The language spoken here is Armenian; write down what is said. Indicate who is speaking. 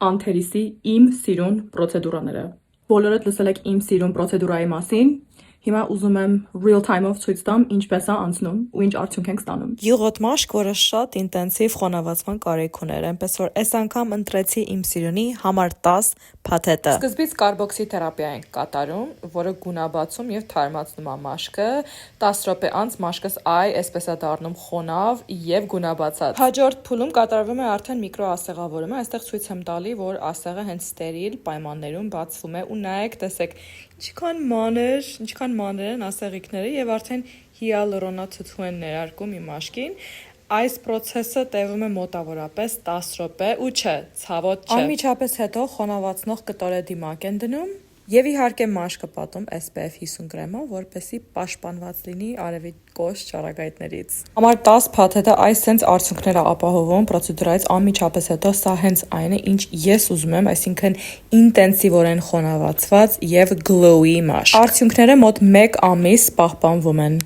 Speaker 1: անթերիսի իմ սիրուն պրոցեդուրաները։ Բոլորդ լսել եք իմ սիրուն պրոցեդուրայի մասին։ Հիմա ուզում եմ real time-ով ցույց տամ ինչպես է անցնում ու ինչ արդյունք ենք ստանում։
Speaker 2: Յուղոտ մաշկ, որը շատ ինտենսիվ խոնավացման կարիք ուներ, այնպես որ այս անգամ ընտրեցի իմ սիրունի համար 10 փաթեթը։ Սկզբից կարբոքսի թերապիա ենք կատարում, որը գունաբացում եւ թարմացնում է մաշկը։ 10 րոպե անց մաշկս այսպես է դառնում խոնավ եւ գունաբացած։ Հաջորդ փուլում կատարվում է արդեն միկրոասեղավորումը։ Այստեղ ցույց եմ տալի, որ ասեղը հենց ստերիլ պայմաններում բացվում է ու նայեք, տեսեք, ինչքան մանր են ասեղիկները եւ արդեն հիալուրոնաթթու են ներարկում իմ մաշկին։ Այս process-ը տևում է մոտավորապես 10 րոպե ու չէ, ցավոտ չէ։ Անմիջապես հետո խոնավացնող կտորե դիմակ են դնում եւ իհարկե մաշկը պատում SPF 50 կրեմով, որպեսզի պաշտպանված լինի արևի կոշտ ճառագայթներից։ Համար 10 փաթեթը այս sense արդյունքներ է ապահովում պրոցեդուրայից անմիջապես հետո, սա հենց այն է, ինչ ես ուզում եմ, այսինքն ինտենսիվորեն խոնավացված եւ glowy մաշկ։ Արդյունքները մոտ 1 ամիս պահպանվում են։